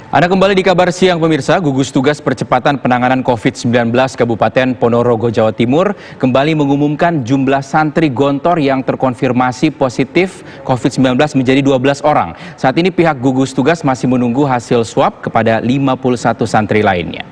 Anda kembali di Kabar Siang pemirsa. Gugus Tugas Percepatan Penanganan COVID-19 Kabupaten Ponorogo, Jawa Timur kembali mengumumkan jumlah santri Gontor yang terkonfirmasi positif COVID-19 menjadi 12 orang. Saat ini pihak gugus tugas masih menunggu hasil swab kepada 51 santri lainnya.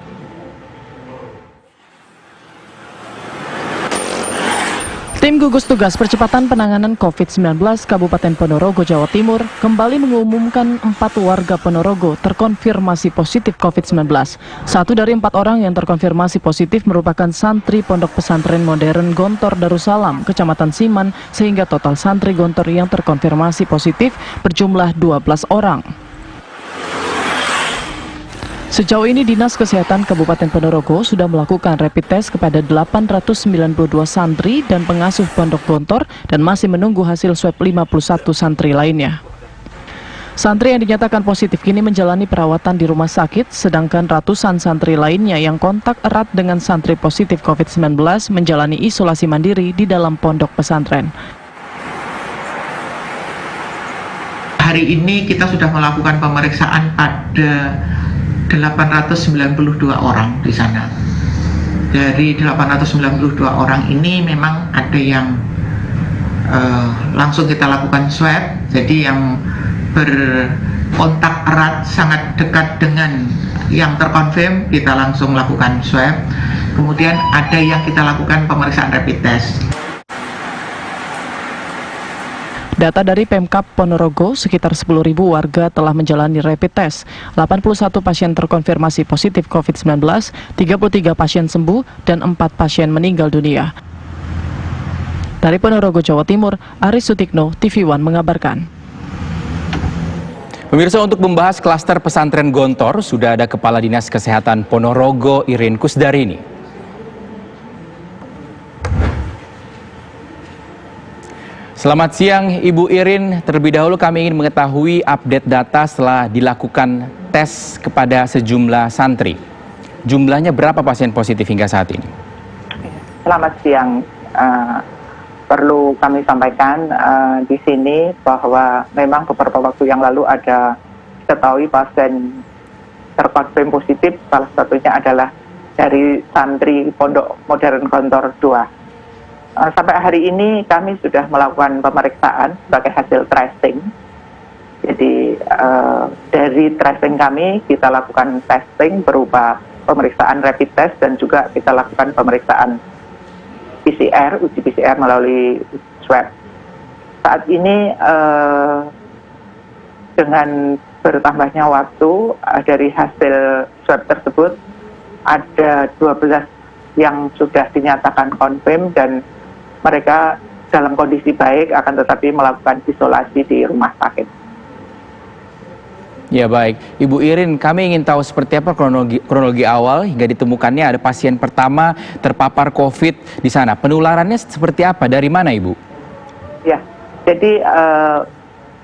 Tim Gugus Tugas Percepatan Penanganan COVID-19 Kabupaten Ponorogo, Jawa Timur kembali mengumumkan 4 warga Ponorogo terkonfirmasi positif COVID-19. 1 dari 4 orang yang terkonfirmasi positif merupakan santri Pondok Pesantren Modern Gontor Darussalam, Kecamatan Siman, sehingga total santri Gontor yang terkonfirmasi positif berjumlah 12 orang. Sejauh ini Dinas Kesehatan Kabupaten Ponorogo sudah melakukan rapid test kepada 892 santri dan pengasuh Pondok Gontor dan masih menunggu hasil swab 51 santri lainnya. Santri yang dinyatakan positif kini menjalani perawatan di rumah sakit, sedangkan ratusan santri lainnya yang kontak erat dengan santri positif COVID-19 menjalani isolasi mandiri di dalam pondok pesantren. Hari ini kita sudah melakukan pemeriksaan pada 892 orang di sana. Dari 892 orang ini memang ada yang langsung kita lakukan swab. Jadi yang berkontak erat sangat dekat dengan yang terkonfirm kita langsung lakukan swab. Kemudian ada yang kita lakukan pemeriksaan rapid test. Data dari Pemkab Ponorogo, sekitar 10.000 warga telah menjalani rapid test. 81 pasien terkonfirmasi positif COVID-19, 33 pasien sembuh, dan 4 pasien meninggal dunia. Dari Ponorogo, Jawa Timur, Aris Sutikno, TV One mengabarkan. Pemirsa, untuk membahas klaster pesantren Gontor, sudah ada Kepala Dinas Kesehatan Ponorogo, Irin Kusdarini. Selamat siang Ibu Irin, terlebih dahulu kami ingin mengetahui update data setelah dilakukan tes kepada sejumlah santri. Jumlahnya berapa pasien positif hingga saat ini? Selamat siang. Perlu kami sampaikan di sini bahwa memang beberapa waktu yang lalu ada diketahui pasien terkonfirmasi positif, salah satunya adalah dari santri Pondok Modern Gontor 2. Sampai hari ini kami sudah melakukan pemeriksaan sebagai hasil tracing. Jadi dari tracing kami kita lakukan testing berupa pemeriksaan rapid test dan juga kita lakukan pemeriksaan PCR, uji PCR melalui swab. Saat ini dengan bertambahnya waktu dari hasil swab tersebut ada 12 yang sudah dinyatakan confirm dan mereka dalam kondisi baik, akan tetapi melakukan isolasi di rumah sakit. Ya baik, Ibu Irin, kami ingin tahu seperti apa kronologi awal hingga ditemukannya ada pasien pertama terpapar COVID di sana. Penularannya seperti apa? Dari mana, Ibu? Ya, jadi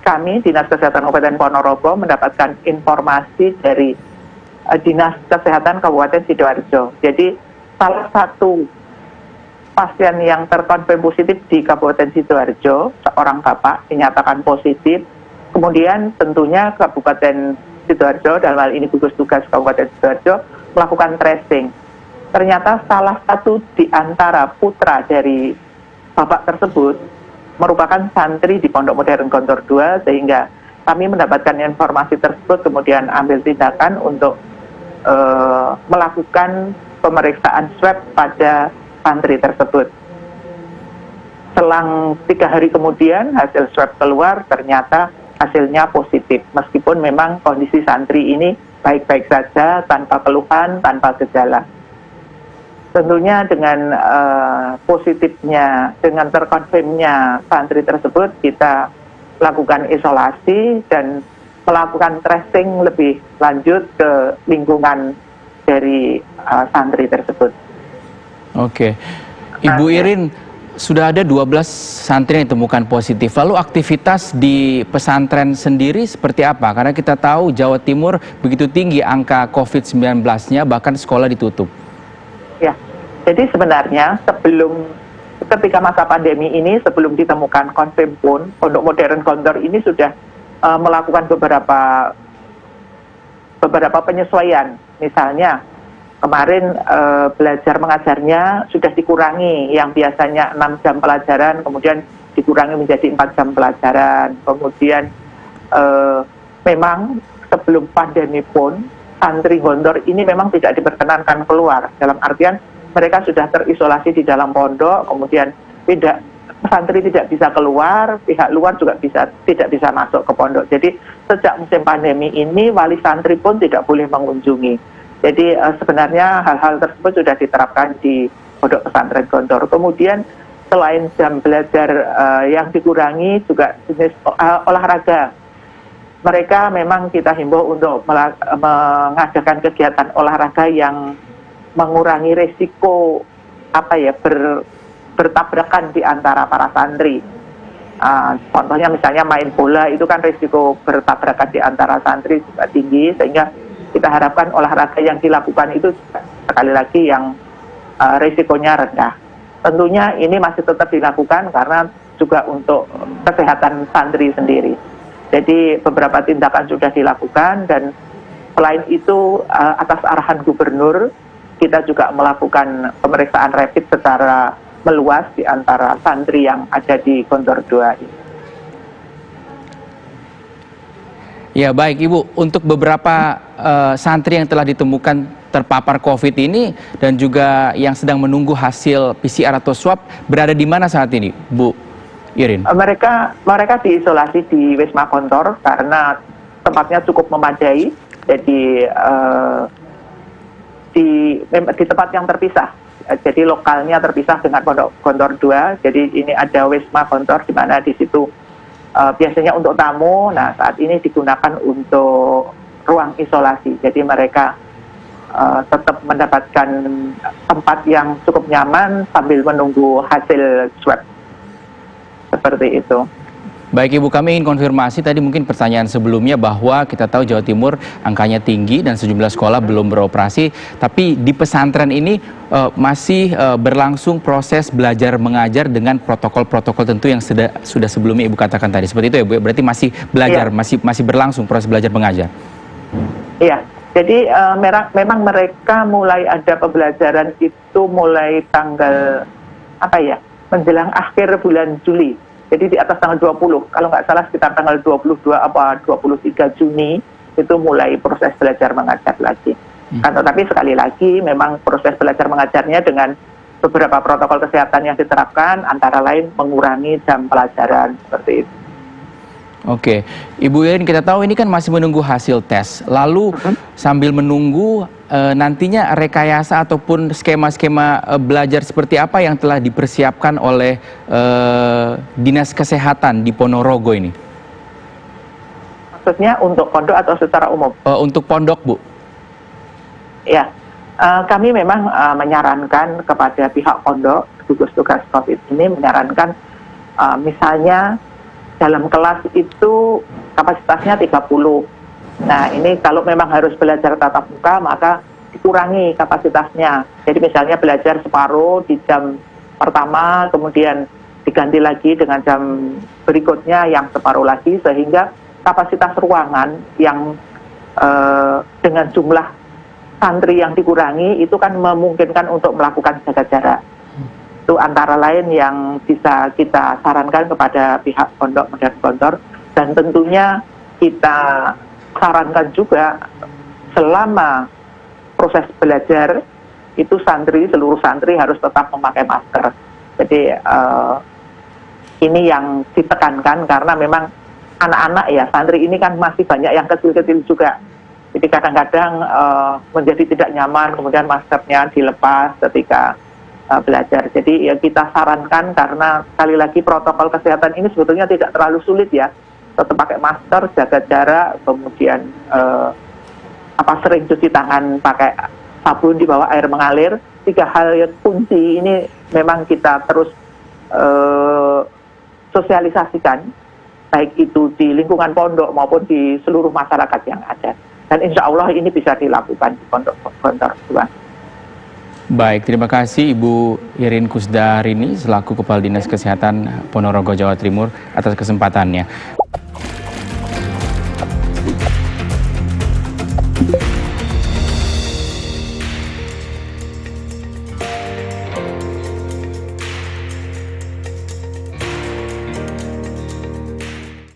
kami Dinas Kesehatan Kabupaten Ponorogo mendapatkan informasi dari Dinas Kesehatan Kabupaten Sidoarjo. Jadi salah satu pasien yang terkonfirmasi positif di Kabupaten Sidoarjo, seorang bapak dinyatakan positif. Kemudian tentunya Kabupaten Sidoarjo, dalam hal ini gugus tugas Kabupaten Sidoarjo, melakukan tracing. Ternyata salah satu di antara putra dari bapak tersebut merupakan santri di Pondok Modern Gontor 2, sehingga kami mendapatkan informasi tersebut kemudian ambil tindakan untuk melakukan pemeriksaan swab pada santri tersebut. Selang 3 hari kemudian hasil swab keluar, ternyata hasilnya positif. Meskipun memang kondisi santri ini baik-baik saja, tanpa keluhan, tanpa gejala. Tentunya dengan positifnya, dengan terkonfirmnya santri tersebut, kita lakukan isolasi dan melakukan tracing lebih lanjut ke lingkungan dari santri tersebut. Oke, Ibu Irin, sudah ada 12 santri yang ditemukan positif. Lalu aktivitas di pesantren sendiri seperti apa? Karena kita tahu Jawa Timur begitu tinggi angka COVID-19-nya, bahkan sekolah ditutup. Ya, jadi sebenarnya ketika masa pandemi ini, sebelum ditemukan konfirm pun, Pondok Modern Gontor ini sudah melakukan beberapa beberapa penyesuaian. Misalnya kemarin belajar mengajarnya sudah dikurangi, yang biasanya 6 jam pelajaran kemudian dikurangi menjadi 4 jam pelajaran. Kemudian memang sebelum pandemi pun santri Gontor ini memang tidak diperkenankan keluar, dalam artian mereka sudah terisolasi di dalam pondok, kemudian santri tidak bisa keluar, pihak luar juga tidak bisa masuk ke pondok. Jadi sejak musim pandemi ini wali santri pun tidak boleh mengunjungi. Jadi sebenarnya hal-hal tersebut sudah diterapkan di pondok pesantren Gontor. Kemudian selain jam belajar yang dikurangi, juga jenis olahraga. Mereka memang kita himbau untuk mengadakan kegiatan olahraga yang mengurangi resiko bertabrakan di antara para santri. Contohnya misalnya main bola, itu kan risiko bertabrakan di antara santri juga tinggi, sehingga kita harapkan olahraga yang dilakukan itu sekali lagi yang risikonya rendah. Tentunya ini masih tetap dilakukan karena juga untuk kesehatan santri sendiri. Jadi beberapa tindakan sudah dilakukan, dan selain itu atas arahan gubernur kita juga melakukan pemeriksaan rapid secara meluas di antara santri yang ada di Gontor 2 ini. Ya baik Ibu, untuk beberapa santri yang telah ditemukan terpapar COVID ini dan juga yang sedang menunggu hasil PCR atau swab berada di mana saat ini, Bu Irin? Mereka diisolasi di Wisma Gontor karena tempatnya cukup memadai, jadi di tempat yang terpisah. Jadi lokalnya terpisah dengan Pondok Gontor 2. Jadi ini ada Wisma Gontor di mana di situ biasanya untuk tamu. Nah, saat ini digunakan untuk ruang isolasi. Jadi mereka tetap mendapatkan tempat yang cukup nyaman sambil menunggu hasil swab. Seperti itu. Baik Ibu, kami ingin konfirmasi tadi mungkin pertanyaan sebelumnya bahwa kita tahu Jawa Timur angkanya tinggi dan sejumlah sekolah belum beroperasi, tapi di pesantren ini masih berlangsung proses belajar mengajar dengan protokol-protokol tentu yang sudah sebelumnya Ibu katakan tadi. Seperti itu ya Bu, berarti masih belajar, masih berlangsung proses belajar mengajar. Iya, jadi memang mereka mulai ada pembelajaran itu mulai tanggal menjelang akhir bulan Juli. Jadi di atas tanggal 20, kalau nggak salah sekitar tanggal 22 apa 23 Juni itu mulai proses belajar mengajar lagi. Kan, tetapi sekali lagi memang proses belajar mengajarnya dengan beberapa protokol kesehatan yang diterapkan, antara lain mengurangi jam pelajaran seperti itu. Oke, Ibu Irin, kita tahu ini kan masih menunggu hasil tes. Lalu sambil menunggu nantinya rekayasa ataupun skema-skema belajar seperti apa yang telah dipersiapkan oleh Dinas Kesehatan di Ponorogo ini? Maksudnya untuk pondok atau secara umum? Untuk pondok, Bu. Ya, kami memang menyarankan kepada pihak pondok, gugus tugas COVID ini menyarankan misalnya dalam kelas itu kapasitasnya 30. Nah, ini kalau memang harus belajar tatap muka, maka dikurangi kapasitasnya. Jadi misalnya belajar separuh di jam pertama, kemudian diganti lagi dengan jam berikutnya yang separuh lagi, sehingga kapasitas ruangan yang dengan jumlah santri yang dikurangi itu kan memungkinkan untuk melakukan jaga jarak. Itu antara lain yang bisa kita sarankan kepada pihak Pondok Modern Gontor, dan tentunya kita sarankan juga selama proses belajar itu seluruh santri harus tetap memakai masker. Jadi ini yang ditekankan karena memang anak-anak ya, santri ini kan masih banyak yang kecil-kecil juga. Jadi kadang-kadang menjadi tidak nyaman, kemudian maskernya dilepas ketika belajar. Jadi ya kita sarankan, karena sekali lagi protokol kesehatan ini sebetulnya tidak terlalu sulit ya. Tetap pakai masker, jaga jarak, kemudian sering cuci tangan pakai sabun di bawah air mengalir. 3 hal yang kunci ini memang kita terus sosialisasikan, baik itu di lingkungan pondok maupun di seluruh masyarakat yang ada. Dan insya Allah ini bisa dilakukan di Pondok Gontor 2. Baik, terima kasih Ibu Irin Kusdarini selaku Kepala Dinas Kesehatan Ponorogo, Jawa Timur atas kesempatannya.